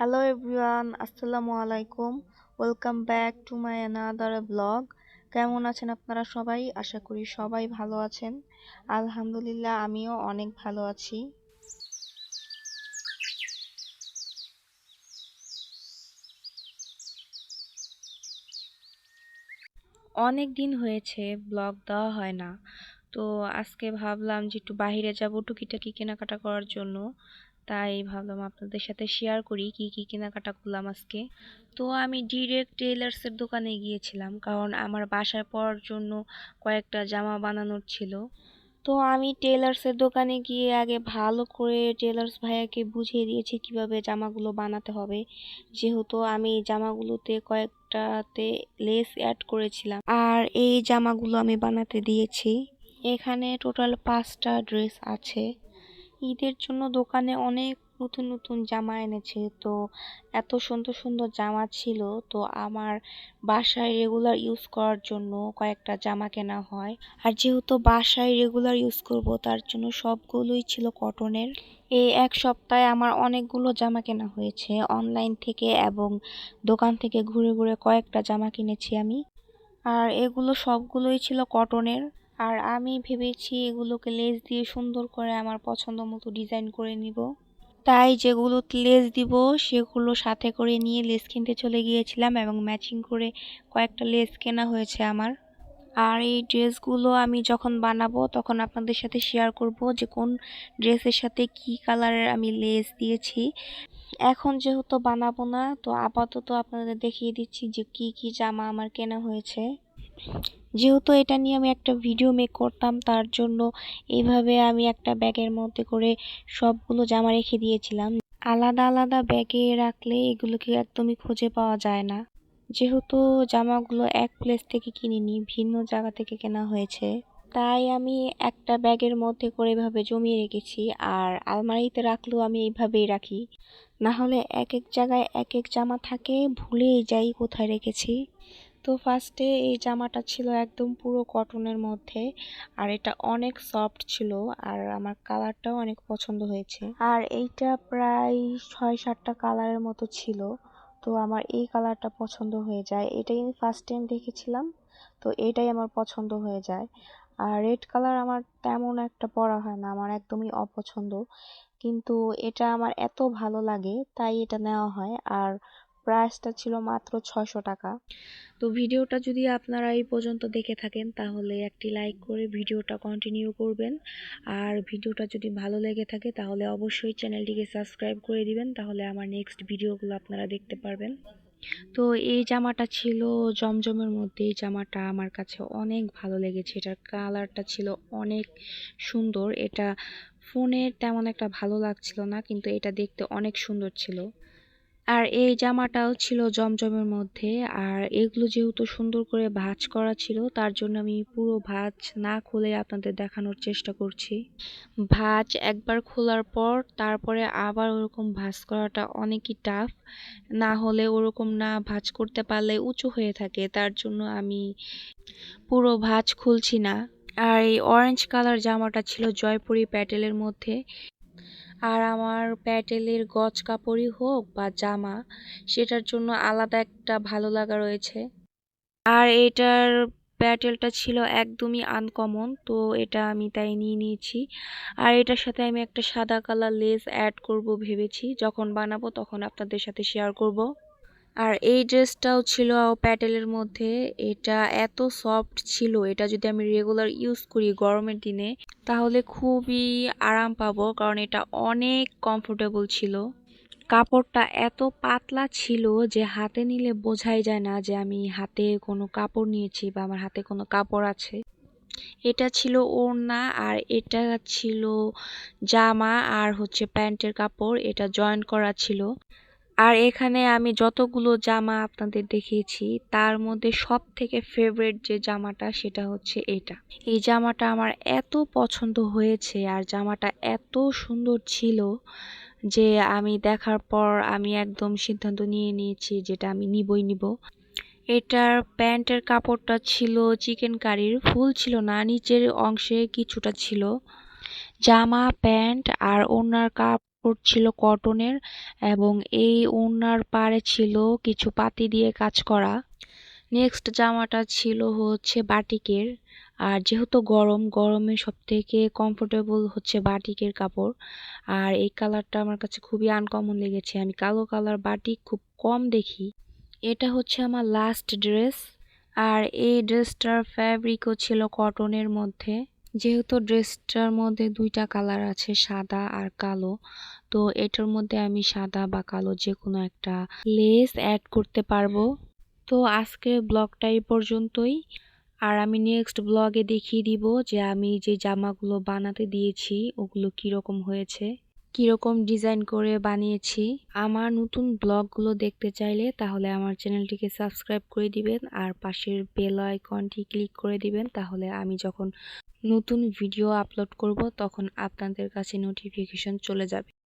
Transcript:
Hello everyone, আসসালামু আলাইকুম। Welcome back to my another blog. কেমন আছেন আপনারা সবাই? আশা করি সবাই ভালো আছেন। আলহামদুলিল্লাহ, আমিও অনেক ভালো আছি। অনেক দিন হয়েছে ব্লগ দেওয়া হয় না, তো আজকে ভাবলাম যে একটু বাইরে যাব টুকিটাকি কেনাকাটা করার জন্য। তাই ভাবলাম আপনাদের সাথে শেয়ার করি কি কি কেনাকাটা করলাম আজকে। তো আমি ডিরেক্ট টেইলার্সের দোকানে গিয়েছিলাম, কারণ আমার বাসায় পরার জন্য কয়েকটা জামা বানানোর ছিল। তো আমি টেলার্সের দোকানে গিয়ে আগে ভালো করে টেলার্স ভাইয়াকে বুঝিয়ে দিয়েছি কিভাবে জামাগুলো বানাতে হবে, যেহেতু আমি জামাগুলোতে কয়েকটাতে লেস অ্যাড করেছিলাম আর এই জামাগুলো আমি বানাতে দিয়েছি। এখানে টোটাল 5টা ড্রেস আছে। ঈদের জন্য দোকানে অনেক নতুন নতুন জামা এনেছে, তো এত সুন্দর সুন্দর জামা ছিল। তো আমার বাসায় রেগুলার ইউজ করার জন্য কয়েকটা জামা কেনা হয়, আর যেহেতু বাসায় রেগুলার ইউজ করব তার জন্য সবগুলোই ছিল কটনের। এই এক সপ্তাহে আমার অনেকগুলো জামা কেনা হয়েছে অনলাইন থেকে, এবং দোকান থেকে ঘুরে ঘুরে কয়েকটা জামা কিনেছি আমি। আর এগুলো সবগুলোই ছিল কটনের। আর আমি ভেবেছি এগুলোকে লেস দিয়ে সুন্দর করে আমার পছন্দ মতো ডিজাইন করে নিব। তাই যেগুলো লেস দিব সেগুলো সাথে করে নিয়ে লেস কিনতে চলে গিয়েছিলাম, এবং ম্যাচিং করে কয়েকটা লেস কেনা হয়েছে আমার। আর এই ড্রেসগুলো আমি যখন বানাবো তখন আপনাদের সাথে শেয়ার করব যে কোন ড্রেসের সাথে কি কালারের আমি লেস দিয়েছি। এখন যেহেতু বানাবো না, তো আপাতত আপনাদের দেখিয়ে দিচ্ছি যে কি কি জামা আমার কেনা হয়েছে। যেহেতু এটা নিয়ে আমি একটা ভিডিও মেক করতাম, তার জন্য এইভাবে আমি একটা ব্যাগের মধ্যে করে সবগুলো জামা রেখে দিয়েছিলাম। আলাদা আলাদা ব্যাগে রাখলে এগুলোকে একদমই খুঁজে পাওয়া যায় না। যেহেতু জামাগুলো এক প্লেস থেকে কিনিনি, ভিন্ন জায়গা থেকে কেনা হয়েছে, তাই আমি একটা ব্যাগের মধ্যে করে এভাবে জমিয়ে রেখেছি। আর আলমারিতে রাখলেও আমি এইভাবেই রাখি, না হলে এক এক জায়গায় এক এক জামা থাকে, ভুলেই যাই কোথায় রেখেছি। তো ফার্স্টে এই জামাটা ছিল একদম পুরো কটনের মধ্যে, আর এটা অনেক সফট ছিল, আর আমার কালারটাও অনেক পছন্দ হয়েছে। আর এইটা প্রায় 6-7টা কালারের মতো ছিল, তো আমার এই কালারটা পছন্দ হয়ে যায়। এটাই আমি ফার্স্ট টাইম দেখেছিলাম, তো এটাই আমার পছন্দ হয়ে যায়। আর রেড কালার আমার তেমন একটা পরা হয় না, আমার একদমই অপছন্দ, কিন্তু এটা আমার এত ভালো লাগে তাই এটা নেওয়া হয়। আর প্রাইসটা ছিল মাত্র 600 টাকা। তো ভিডিওটা যদি আপনারা এই পর্যন্ত দেখে থাকেন তাহলে একটি লাইক করে ভিডিওটা কন্টিনিউ করবেন। আর ভিডিওটা যদি ভালো লেগে থাকে তাহলে অবশ্যই চ্যানেলটিকে সাবস্ক্রাইব করে দিবেন, তাহলে আমার নেক্সট ভিডিওগুলো আপনারা দেখতে পারবেন। তো এই জামাটা ছিল জমজমের মধ্যে। এই জামাটা আমার কাছে অনেক ভালো লেগেছে, এটার কালারটা ছিল অনেক সুন্দর। এটা ফোনে তেমন একটা ভালো লাগছিল না, কিন্তু এটা দেখতে অনেক সুন্দর ছিল। আর এই জামাটাও ছিল জমজমের মধ্যে। আর এগুলো যেহেতু সুন্দর করে ভাঁজ করা ছিল, তার জন্য আমি পুরো ভাঁজ না খুলে আপনাদের দেখানোর চেষ্টা করছি। ভাঁজ একবার খোলার পর তারপরে আবার ওরকম ভাঁজ করাটা অনেকই টাফ, না হলে ওরকম না ভাঁজ করতে পারলে উঁচু হয়ে থাকে, তার জন্য আমি পুরো ভাঁজ খুলছি না। আর এই অরেঞ্জ কালার জামাটা ছিল জয়পুরি প্যাটেলের মধ্যে। আর আমার প্যাটেলের গজ কাপড়ই হোক বা জামা, সেটার জন্য আলাদা একটা ভালো লাগা রয়েছে। আর এটার প্যাটেলটা ছিল একদমই আনকমন, তো এটা আমি তাই নিয়ে নিয়েছি। আর এটার সাথে আমি একটা সাদা কালার লেস অ্যাড করব ভেবেছি, যখন বানাবো তখন আপনাদের সাথে শেয়ার করব। আর এই ড্রেসটাও ছিল প্যাটেলের মধ্যে। এটা এত সফট ছিল, এটা যদি আমি রেগুলার ইউজ করি গরমের দিনে তাহলে খুবই আরাম পাবো, কারণ এটা অনেক কমফোর্টেবল ছিল। কাপড়টা এত পাতলা ছিল যে হাতে নিলে বোঝাই যায় না যে আমি হাতে কোনো কাপড় নিয়েছি বা আমার হাতে কোনো কাপড় আছে। এটা ছিল ওড়না, আর এটা ছিল জামা, আর হচ্ছে প্যান্টের কাপড়, এটা জয়েন করা ছিল। আর এখানে আমি যতগুলো জামা আপনাদের দেখিয়েছি তার মধ্যে সব থেকে ফেভারিট যে জামাটা সেটা হচ্ছে এটা। এই জামাটা আমার এত পছন্দ হয়েছে আর জামাটা এত সুন্দর ছিল যে আমি দেখার পর আমি একদম সিদ্ধান্ত নিয়ে নিয়েছি যেটা আমি নিবই নিব। এটার প্যান্টের কাপড়টা ছিল চিকেন কারির, ফুল ছিল না, নিচের অংশে কিছুটা ছিল। জামা, প্যান্ট আর ওড়নার কাপড় ছিল কটনের এবং এই ওড়নার পাড়ে ছিল কিছু পাতি দিয়ে কাজ করা। নেক্সট জামাটা ছিল হচ্ছে বাটিকের। আর যেহেতু গরমে সব থেকে কমফোর্টেবল হচ্ছে বাটিকের কাপড়। আর এই কালারটা আমার কাছে খুবই আনকমন লেগেছে, আমি কালো কালার বাটিক খুব কম দেখি। এটা হচ্ছে আমার লাস্ট ড্রেস। আর এই ড্রেসটার ফ্যাব্রিকও ছিল কটনের মধ্যে। যেহেতু ড্রেসটার মধ্যে দুইটা কালার আছে, সাদা আর কালো, তো এটার মধ্যে আমি সাদা বা কালো যে কোনো একটা লেস অ্যাড করতে পারবো। তো আজকের ব্লগটা এই পর্যন্তই। আর আমি নেক্সট ব্লগে দেখিয়ে দিব যে আমি যে জামাগুলো বানাতে দিয়েছি ওগুলো কিরকম হয়েছে, কিরকম ডিজাইন করে বানিয়েছি। আমার নতুন ব্লগগুলো দেখতে চাইলে তাহলে আমার চ্যানেলটিকে সাবস্ক্রাইব করে দিবেন আর পাশের বেল আইকনটি ক্লিক করে দিবেন, তাহলে আমি যখন নতুন ভিডিও আপলোড করব তখন আপনাদের কাছে নোটিফিকেশন চলে যাবে।